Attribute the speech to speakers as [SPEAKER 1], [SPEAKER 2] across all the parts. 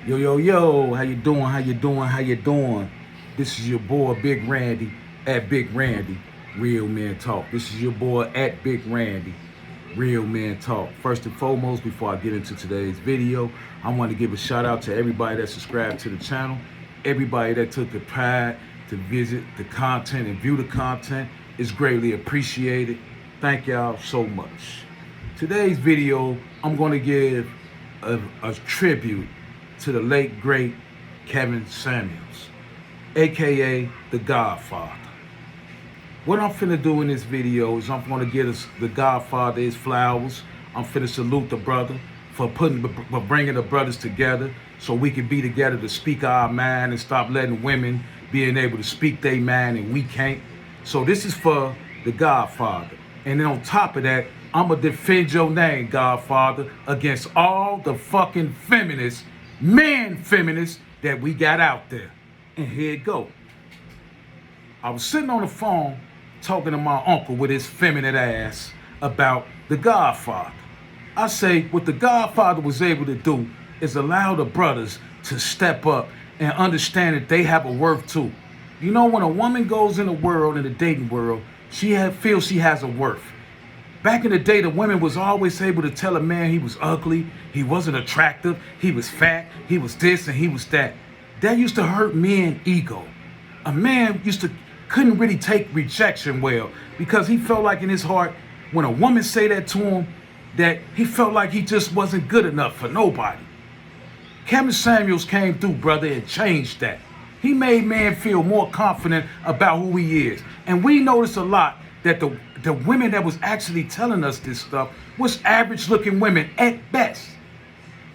[SPEAKER 1] Yo, yo, yo, how you doing? How you doing? How you doing? This is your boy Big Randy at Big Randy, Real Man Talk. This is your boy at Big Randy, Real Man Talk. First and foremost, before I get into today's video, I want to give a shout out to everybody that subscribed to the channel, everybody that took the pride to visit the content and view the content. It's greatly appreciated. Thank y'all so much. Today's video, I'm going to give a tribute to the late, great Kevin Samuels, aka The Godfather. What I'm finna do in this video is I'm gonna give The Godfather his flowers. I'm finna salute the brother for bringing the brothers together so we can be together to speak our mind and stop letting women being able to speak their mind and we can't. So this is for The Godfather. And then on top of that, I'm gonna defend your name, Godfather, against all the fucking feminists, men feminists that we got out there. And here it go. I was sitting on the phone talking to my uncle with his feminine ass about The Godfather. I say what The Godfather was able to do is allow the brothers to step up and understand that they have a worth too. You know, when a woman goes in the world, in the dating world, she feels she has a worth. Back in the day, the women was always able to tell a man he was ugly, he wasn't attractive, he was fat, he was this and he was that. That used to hurt men's ego. A man couldn't really take rejection well because he felt like in his heart, when a woman say that to him, that he felt like he just wasn't good enough for nobody. Kevin Samuels came through, brother, and changed that. He made men feel more confident about who he is. And we noticed a lot that the women that was actually telling us this stuff was average looking women at best.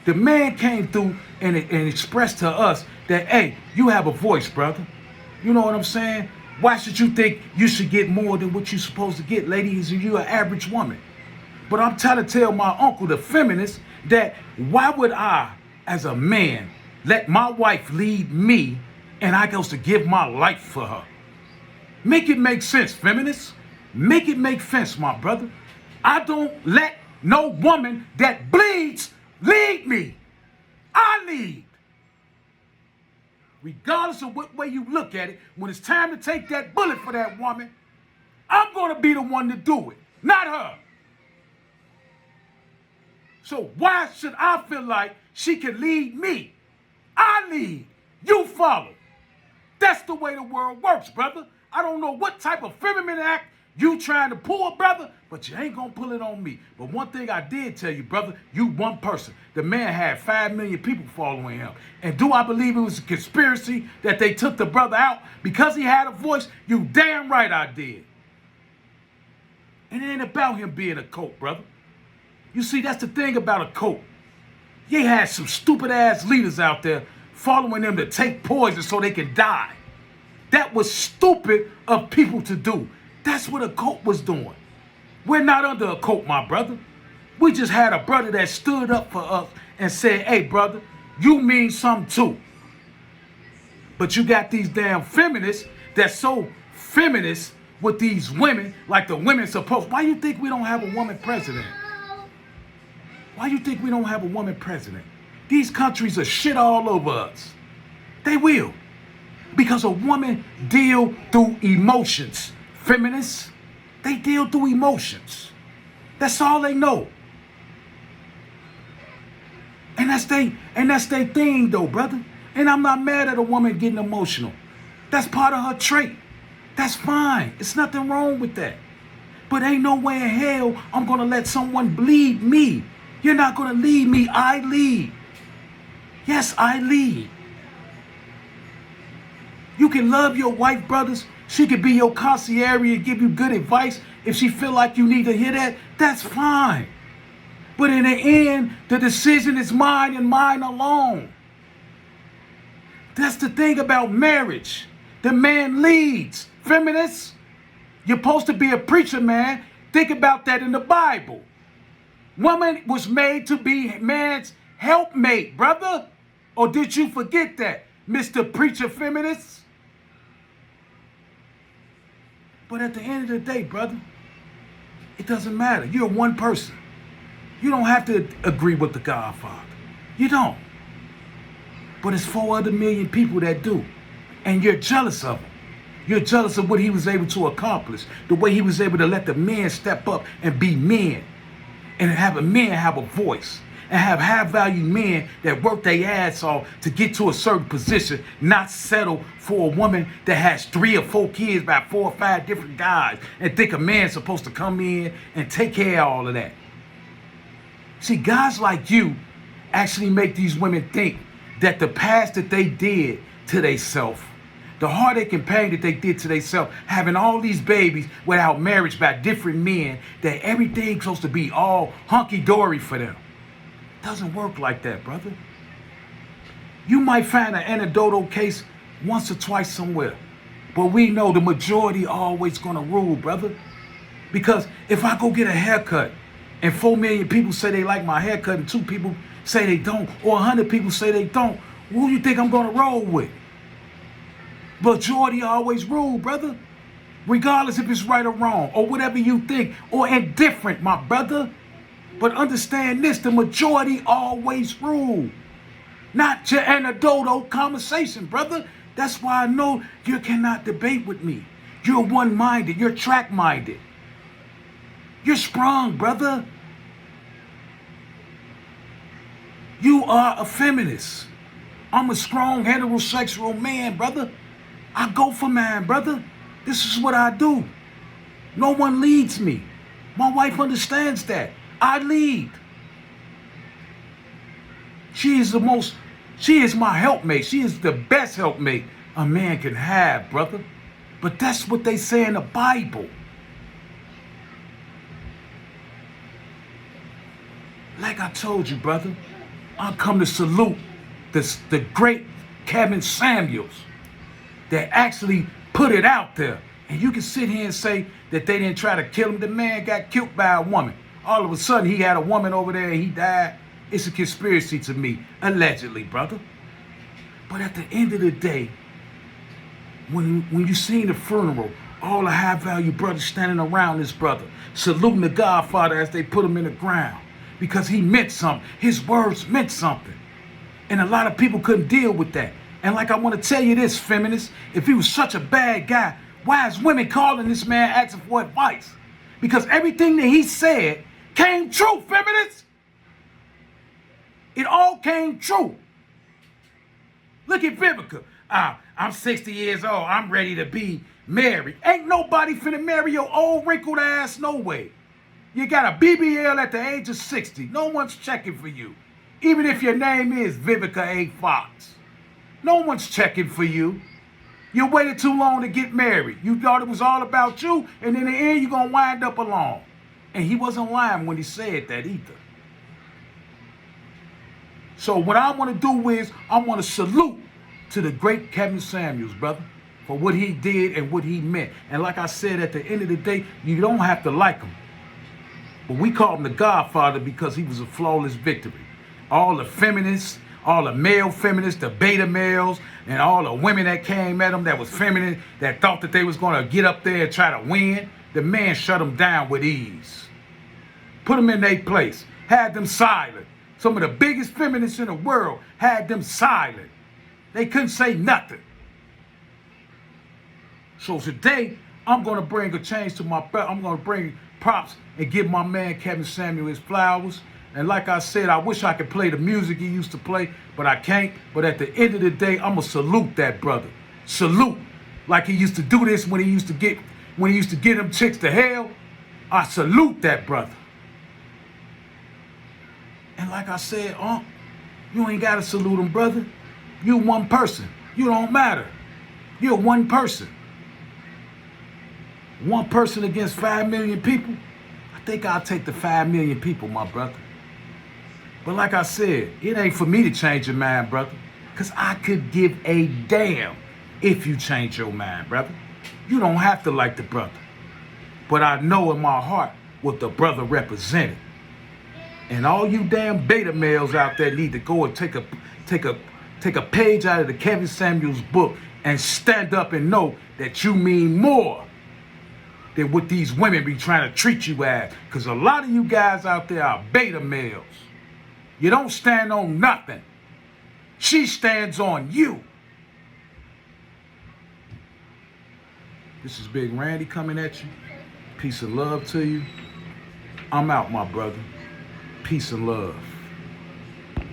[SPEAKER 1] The man came through and expressed to us that, hey, you have a voice, brother. You know what I'm saying? Why should you think you should get more than what you're supposed to get, ladies, if you're an average woman? But I'm trying to tell my uncle, the feminist, that why would I, as a man, let my wife lead me and I goes to give my life for her? Make it make sense, feminists. Make it make sense, my brother. I don't let no woman that bleeds lead me. I lead. Regardless of what way you look at it, when it's time to take that bullet for that woman, I'm going to be the one to do it, not her. So why should I feel like she can lead me? I lead. You follow. That's the way the world works, brother. I don't know what type of feminine act you trying to pull, brother, but you ain't gonna pull it on me. But one thing I did tell you, brother, you one person. The man had 5 million people following him. And do I believe it was a conspiracy that they took the brother out because he had a voice? You damn right I did. And it ain't about him being a cult, brother. You see, that's the thing about a cult. You had some stupid ass leaders out there following them to take poison so they can die. That was stupid of people to do. That's what a cult was doing. We're not under a cult, my brother. We just had a brother that stood up for us and said, hey, brother, you mean something too. But you got these damn feminists that's so feminist with these women, like the women supposed. Why you think we don't have a woman president? Why you think we don't have a woman president? These countries are shit all over us. They will. Because a woman deal through emotions. Feminists, they deal through emotions. That's all they know. And that's their thing though, brother. And I'm not mad at a woman getting emotional. That's part of her trait. That's fine. It's nothing wrong with that. But ain't no way in hell I'm gonna let someone bleed me. You're not gonna lead me, I lead. Yes, I lead. You can love your wife, brothers. She could be your concierge and give you good advice. If she feel like you need to hear that, that's fine. But in the end, the decision is mine and mine alone. That's the thing about marriage. The man leads. Feminists, you're supposed to be a preacher, man. Think about that in the Bible. Woman was made to be man's helpmate, brother. Or did you forget that, Mr. Preacher Feminist? But at the end of the day, brother, it doesn't matter. You're one person. You don't have to agree with the Godfather. You don't. But it's 4 other million people that do. And you're jealous of him. You're jealous of what he was able to accomplish, the way he was able to let the men step up and be men, and have a men have a voice, and have high-value men that work their ass off to get to a certain position, not settle for a woman that has 3 or 4 kids by 4 or 5 different guys, and think a man's supposed to come in and take care of all of that. See, guys like you actually make these women think that the past that they did to themselves, the heartache and pain that they did to themselves, having all these babies without marriage by different men, that everything's supposed to be all hunky-dory for them. Doesn't work like that, brother. You might find an anecdotal case once or twice somewhere, but we know the majority always gonna rule, brother. Because if I go get a haircut and 4 million people say they like my haircut and 2 people say they don't, or 100 people say they don't, who do you think I'm gonna roll with? Majority always rule, brother. Regardless if it's right or wrong, or whatever you think, or indifferent, my brother. But understand this, the majority always rule. Not your anecdotal conversation, brother. That's why I know you cannot debate with me. You're one-minded, you're track-minded. You're sprung, brother. You are a feminist. I'm a strong heterosexual man, brother. I go for mine, brother. This is what I do. No one leads me. My wife understands that. I lead. She is my helpmate. She is the best helpmate a man can have, brother. But that's what they say in the Bible. Like I told you, brother, I come to salute the great Kevin Samuels that actually put it out there. And you can sit here and say that they didn't try to kill him. The man got killed by a woman. All of a sudden, he had a woman over there and he died. It's a conspiracy to me, allegedly, brother. But at the end of the day, when you seen the funeral, all the high-value brothers standing around this brother, saluting the Godfather as they put him in the ground, because he meant something. His words meant something. And a lot of people couldn't deal with that. And like I want to tell you this, feminists, if he was such a bad guy, why is women calling this man asking for advice? Because everything that he said came true, feminists. It all came true. Look at Vivica. I'm 60 years old. I'm ready to be married. Ain't nobody finna marry your old wrinkled ass, no way. You got a BBL at the age of 60. No one's checking for you. Even if your name is Vivica A. Fox. No one's checking for you. You waited too long to get married. You thought it was all about you, and in the end, you're going to wind up alone. And he wasn't lying when he said that either. So what I want to do is, I want to salute to the great Kevin Samuels, brother, for what he did and what he meant. And like I said, at the end of the day, you don't have to like him. But we call him the Godfather because he was a flawless victory. All the feminists, all the male feminists, the beta males, and all the women that came at him that was feminine, that thought that they was going to get up there and try to win, the man shut them down with ease. Put them in their place. Had them silent. Some of the biggest feminists in the world had them silent. They couldn't say nothing. So today, I'm going to bring a change to my... I'm going to bring props and give my man Kevin Samuel his flowers. And like I said, I wish I could play the music he used to play, but I can't. But at the end of the day, I'm going to salute that brother. Salute. Like he used to do this when he used to get them chicks to hell. I salute that brother. And like I said, you ain't got to salute him, brother. You one person. You don't matter. You're one person. One person against 5 million people? I think I'll take the 5 million people, my brother. But like I said, it ain't for me to change your mind, brother. Because I could give a damn if you change your mind, brother. You don't have to like the brother. But I know in my heart what the brother represented. And all you damn beta males out there need to go and take a page out of the Kevin Samuels book and stand up and know that you mean more than what these women be trying to treat you as. Because a lot of you guys out there are beta males. You don't stand on nothing. She stands on you. This is Big Randy coming at you. Peace and love to you. I'm out, my brother. Peace and love.